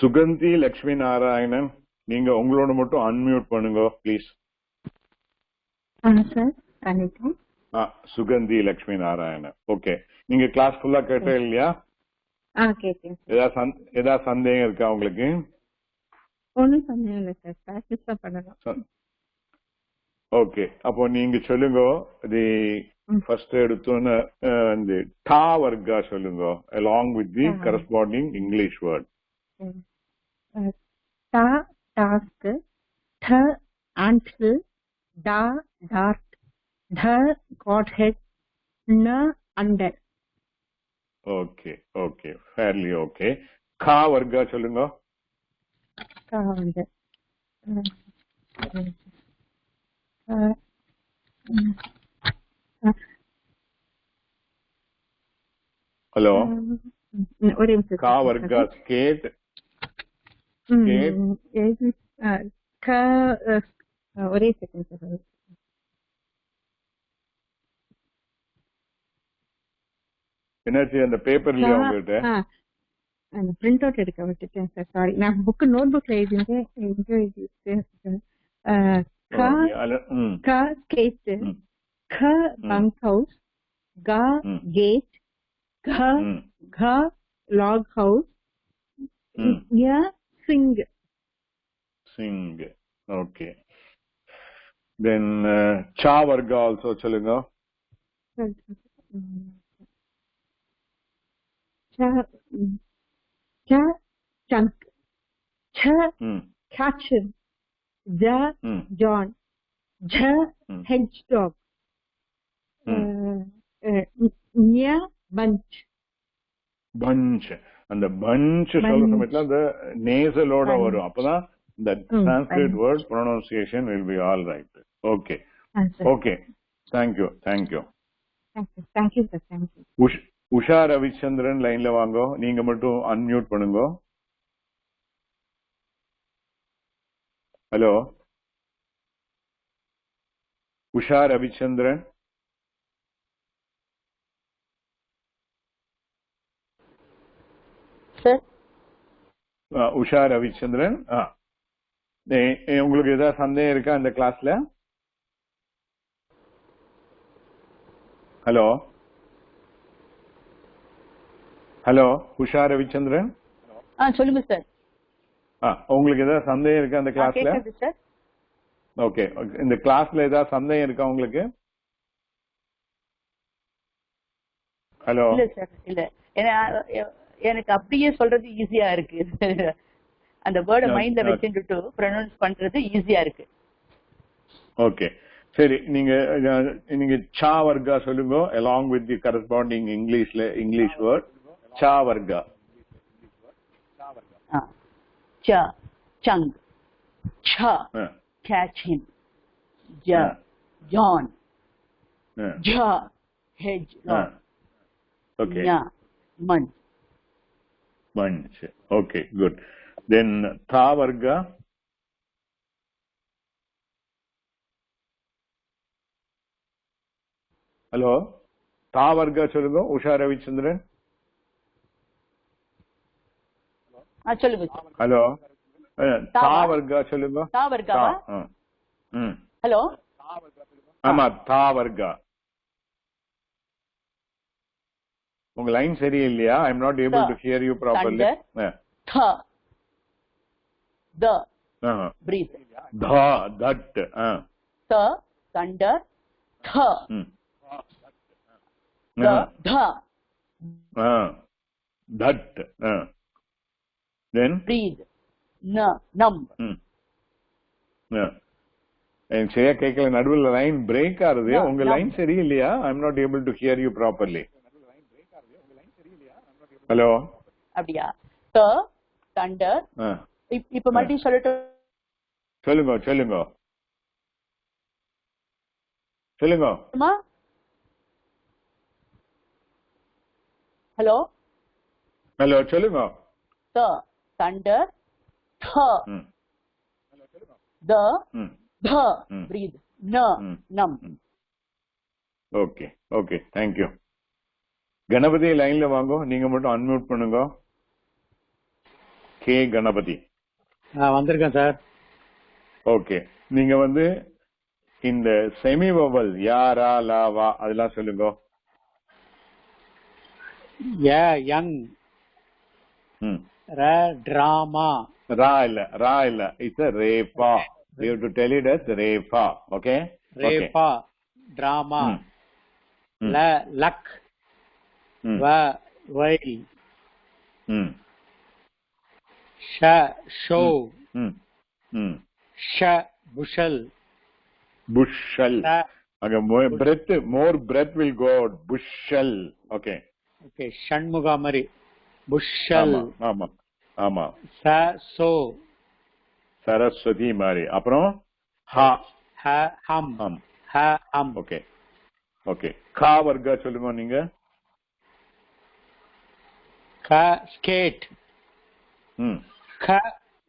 Suganthi Lakshmi Narayanan, நீங்க உங்களோட மட்டும் அன்மியூட் பண்ணுங்க ப்ளீஸ். சுகந்தி லட்சுமி நாராயணன். ஓகே, நீங்க class ஃபுல்லா கேட்ட இல்லையா? ஏதாவது சந்தேகம் இருக்கா உங்களுக்கு? ஒன்னும் சந்தேகம் இல்லை சார், பிராக்டிஸ் தான் பண்ணணும். ஓகே, அப்போ நீங்க சொல்லுங்க. இது ஃபர்ஸ்ட் எடுத்தோன்னு இந்த டா வர்க்கா சொல்லுங்க, along with the corresponding English word. Ta task, th antl, da dart, dha godhead, na under. Okay okay, fairly okay. கா வர்க்கா சொல்லுங்க. கா வந்து ஹலோ, ஒரே நிமிஷம். கா வர்க்கா ஸ்கேட். ஒரே செகண்ட் சார். என்னாச்சு அந்த பேப்பர்லயே உங்ககிட்ட? பிரிண்ட் அவுட் எடுக்க விட்டுட்டேன் சார், சாரி. நான் புக் நோட் புக்ல எழுதிட்டேன். க ஸ்கேட், க பங்க் ஹவுஸ், க கேட், க log house, sing. Okay. Then cha varga also சொல்லுங்க. cha chunk, cha catcher, ja John, ja hedgehog, nya bunch. அந்த பஞ்ச் சொல்ற சமயத்துல அந்த நேசலோட வரும், அப்பதான் the Sanskrit word pronunciation will be all right. Okay. Okay, thank you sir. Usha Ravichandran லைன்ல வாங்க, நீங்க மட்டும் அன்மியூட் பண்ணுங்க. ஹலோ, உஷா ரவிச்சந்திரன். உஷா ரவிச்சந்திரன், உங்களுக்கு ஏதாவது சந்தேகம் இருக்கா இந்த கிளாஸ்ல? Hello hello, Usha Ravichandran. சொல்லுங்க சார். உங்களுக்கு ஏதாவது சந்தேகம் இருக்கா இந்த கிளாஸ்ல? ஓகே, இந்த கிளாஸ்ல ஏதாவது சந்தேகம் இருக்கா உங்களுக்கு? ஹலோ. இல்ல சார், இல்ல. எனக்கு அப்படியே சொல்றது ஈஸியா இருக்கு. அந்த வேர்டை மைண்ட்ல வச்சுட்டு ப்ரொனவுன்ஸ் பண்றது ஈஸியா இருக்கு. ஓகே சரி நீங்க சா வர்க்கா சொல்லுங்க along with the corresponding English word சா வர்க்கா cha chunk cha catch him ja John ja hedge okay nya munch okay good then tha varga hello tha varga சொல்லுங்க உஷா ரவிச்சந்திரன் சொல்லுங்க ஹலோ தா வர்க்கா சொல்லுங்க தா வர்க்காவா ஹலோ ஆமா தா வர்க்கா உங்க லைன் சரியில்லையா I am not able to hear you properly th the breathe dha that the thunder th the dha that then breathe num எனக்கு சரியா கேட்கல நடுவில் லைன் பிரேக் ஆகுது உங்க லைன் சரியில்லையா I am not able to hear you properly hello அப்படியா the thunder இப்ப மறுபடியும் சொல்லுங்க ஹலோ சொல்லுங்க the thunder the the breath நம் ஓகே தேங்க் யூ கணபதி லைன்ல வாங்க நீங்க மட்டும் அன்மியூட் பண்ணுங்க கே கணபதி வந்திருக்கேன் சார் ஓகே நீங்க இந்த செமி வவல் யாரா லாவா அதெல்லாம் சொல்லுங்க யங் டிராமா ரா இல்ல இட்ஸ் ரேபா you have to tell it as ரேபா ஓகே ரேபா drama luck while show bushel more breath will go out bushel okay ஷண்முகாமரி புஷல் ஆமா சோ சரஸ்வதி மாதிரி அப்புறம் ஹம் ஓகே கா வர்க்கா சொல்லுங்க நீங்க skate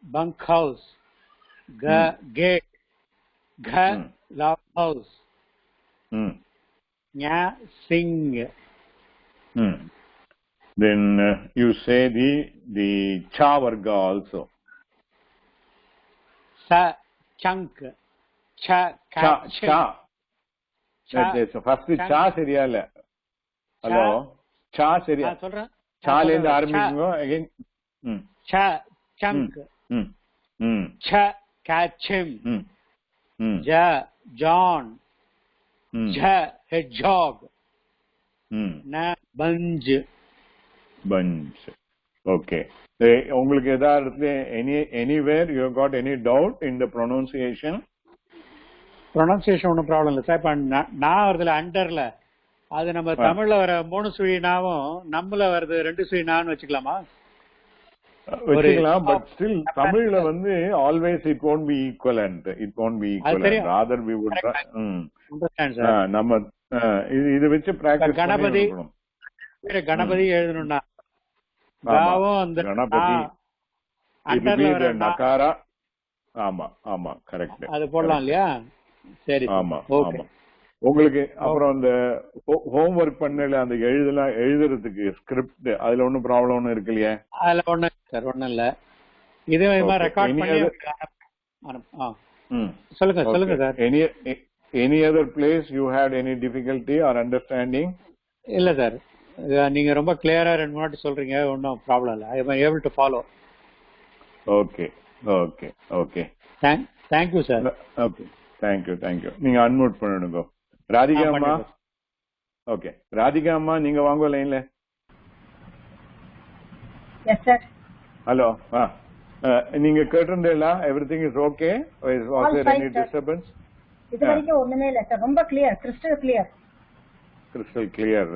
bunk house gate log house sing then you say the cha varga also chunk first cha சரியா இல்ல ஹலோ cha சரியா சொல்றேன் சால இருந்து ஆரம்பிக்குங்க again chunk catch him John hedgehog bunch okay உங்களுக்கு ஏதாவது anywhere you have got any doubt in the pronunciation ஒன்றும் problem இல்லை சார். இப்ப நான் வருதுல அண்டர்ல அது நம்ம தமிழ்ல வர 3 சுழி நாவும் நம்மள வருது 2 சுழி நான்னு வச்சுக்கலாமா? வச்சுக்கலாம். பட் ஸ்டில் தமிழ்ல always it won't be equivalent. It won't be equivalent. Rather we would understand sir. நம்ம இது வச்சு பிராக்டீஸ் பண்ணணும். கணபதி எழுதணும்னா காவும் அந்த கணபதி அண்டர்ல வர நகாரா. ஆமா ஆமா கரெக்ட். அது போடலாம் இல்லையா? சரி. ஆமா ஆமா. உங்களுக்கு அப்புறம் அந்த ஹோம்வொர்க் பண்ணல அந்த எழுதுறதுக்கு ஸ்கிரிப்ட் அதுல ஒன்னும் ப்ராப்ளம் ஒன்னும் இருக்கு இல்லையா? அதுல ஒண்ணு சார் ஒண்ணும் இல்ல. இது ரெக்கார்ட் பண்ணி சொல்லுங்க சொல்லுங்க sir. Any other place you had any difficulty or understanding? இல்ல சார், நீங்க ரொம்ப கிளியரா 2 வாட்டி சொல்றீங்க, ஒன்னும் ப்ராப்ளம் இல்ல. I am able to follow. Okay okay okay. Thank you sir. Okay thank you. நீங்க அன்மியூட் பண்ணனுங்க. ராதிகா அம்மா. ஓகே ராதிகா அம்மா நீங்க வாங்க லைன்ல. Yes sir. ஹலோ. நீங்க கேட்டிருந்தீங்களா? everything is okay? Was there any disturbance? இது வரைக்கும் ஒண்ணுமே இல்ல சார். ரொம்ப clear, crystal clear. Crystal clear.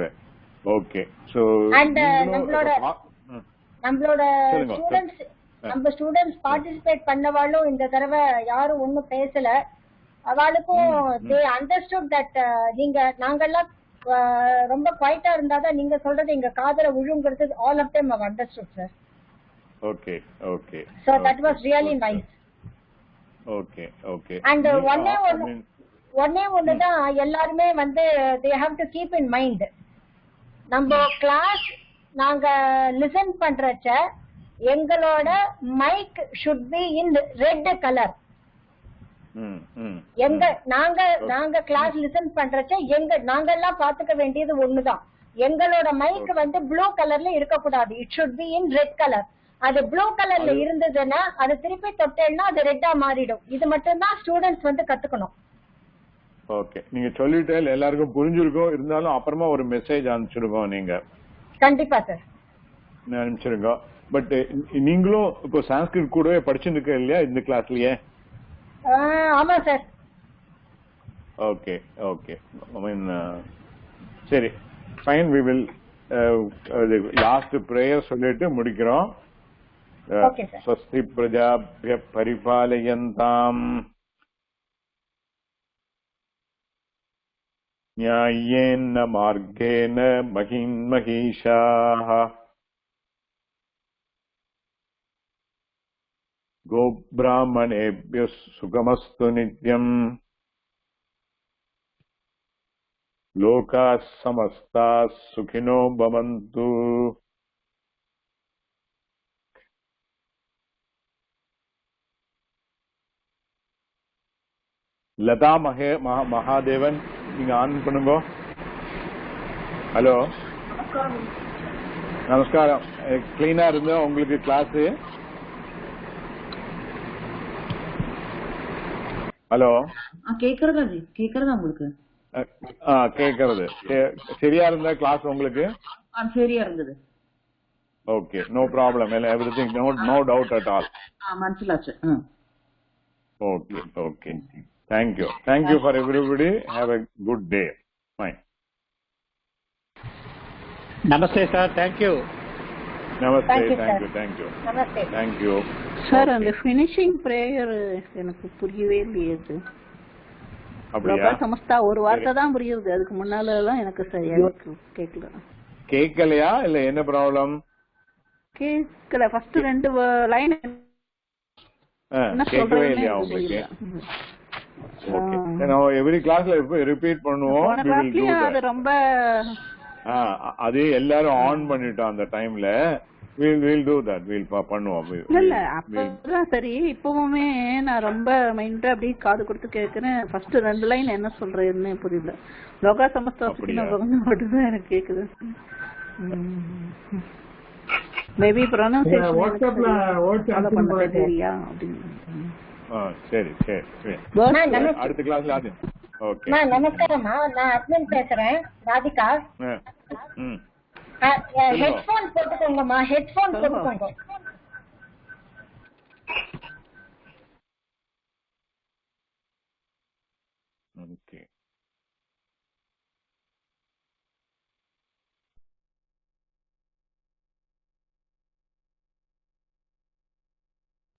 Okay. So and நம்மளோட ஸ்டூடண்ட்ஸ், நம்ம ஸ்டூடண்ட்ஸ் பார்ட்டிசிபேட் பண்ணவாலும் இந்த தடவை யாரும் ஒண்ணும் பேசல. அவளுக்கும் தே அண்டர்ஸ்டுட் தட் நாங்கெல்லாம் ரொம்ப குவைட்டா இருந்தாதான் நீங்க சொல்றது எங்க காதல விழுங்கிறது. All of them have understood sir. Okay okay. So that was really nice. Okay okay. And ஒன்னே ஒண்ணுதான் எல்லாருமே they have to keep in mind. நம்ம கிளாஸ் நாங்க லிசன் பண்றச்ச எங்களோட mic should be in red color. நாங்க கிளாஸ் லிசன் பண்றச்ச நாங்க எல்லாம் பாத்துக்க வேண்டியது ஒண்ணுதான். எங்களோட மைக் ப்ளூ கலர்ல இருக்க கூடாது. It should be in red color. அது ப்ளூ கலர்ல இருந்ததுன்னா அது திருப்பி தொட்டேன்னா அது ரெட்டா மாறிடும். இது மட்டும் தான் ஸ்டூடெண்ட்ஸ் கத்துக்கணும். ஓகே, நீங்க சொல்லிட்டே எல்லாருக்கும் புரிஞ்சிருக்கோம். இருந்தாலும் அப்புறமா ஒரு மெசேஜ் அனுப்பிச்சிருக்கோம். நீங்க கண்டிப்பா சார் அனுப்பிச்சிருக்கோம். பட் நீங்களும் இப்போ சான்ஸ்கிரிட் கூடவே படிச்சுருக்க இல்லையா இந்த கிளாஸ்லயே? ஆமா சார். Okay okay. சரி, fine. We will last prayer சொல்லிட்டு முடிக்கிறோம். ஸ்வஸ்தி பிரஜாப்ய பரிபாலயந்தாம் न्याय्येन मार्गेण महीन् महीषाः गोब्राह्मणेभ्यः सुखमस्तु नित्यम् लोकाः समस्ताः सुखिनो भवन्तु. லதா மகாதேவன், நீங்க ஆன் பண்ணுங்க. ஹலோ, நமஸ்காரம். கிளீனா இருந்த உங்களுக்கு கிளாஸ்? ஹலோ, கேக்குறதா உங்களுக்கு? கேக்குறது. சரியா இருந்தா கிளாஸ் உங்களுக்கு? சரியா இருந்தது. Okay, no problem. Everything, no doubt at all. மனசிலாச்சு. Okay okay. Thank you. Thank you for everybody. Have a good day. Fine. Namaste sir. Thank you. Namaste. Thank you, thank sir. you. Thank you. Namaste. Thank you. Sir, அந்த finishing prayer எனக்கு புரியவே இல்லையே. அப்படியா? சமஸ்தா ஒரு வார்த்தை தான் புரியுது. அதுக்கு முன்னால எல்லாம் எனக்கு சரியா கேட்கல. கேட்கலையா இல்ல என்ன ப்ராப்ளம்? கேட்கல. ஃபர்ஸ்ட் ரெண்டு லைன் கேட்கவே இல்லையா உங்களுக்கு? ஓகே, நான் எவ்ரி கிளாஸ்ல ரிப்பீட் பண்ணுவோம். we will do that. அது ரொம்ப அது எல்லாரும் ஆன் பண்ணிட்டோம் அந்த டைம்ல. we'll do that. we'll பண்ணுவோம். இல்ல அப்பதான் சரி. இப்பவுமே நான் ரொம்ப மைண்டா அப்படியே காது கொடுத்து கேக்குறேன். ஃபர்ஸ்ட் ரெண்டு லைன் என்ன சொல்றேன்னு புரியல. லோகா சமஸ்தாசுக்கு மட்டும்தான் எனக்கு கேக்குது. மேபி ப்ரொனன்சியேஷன் வாட்ஸ்அப்ல தெரியா அப்படின்னு. சரி சரி சரி. அடுத்த கிளாஸ்ல அது. ஓகே. நமஸ்காரம்மா, நான் அட்மின் பேசுறேன், ராதிகா. ஹெட்போன் போட்டுக்கோங்கம்மா, ஹெட்போன் போட்டுக்கோங்க. ஓகே.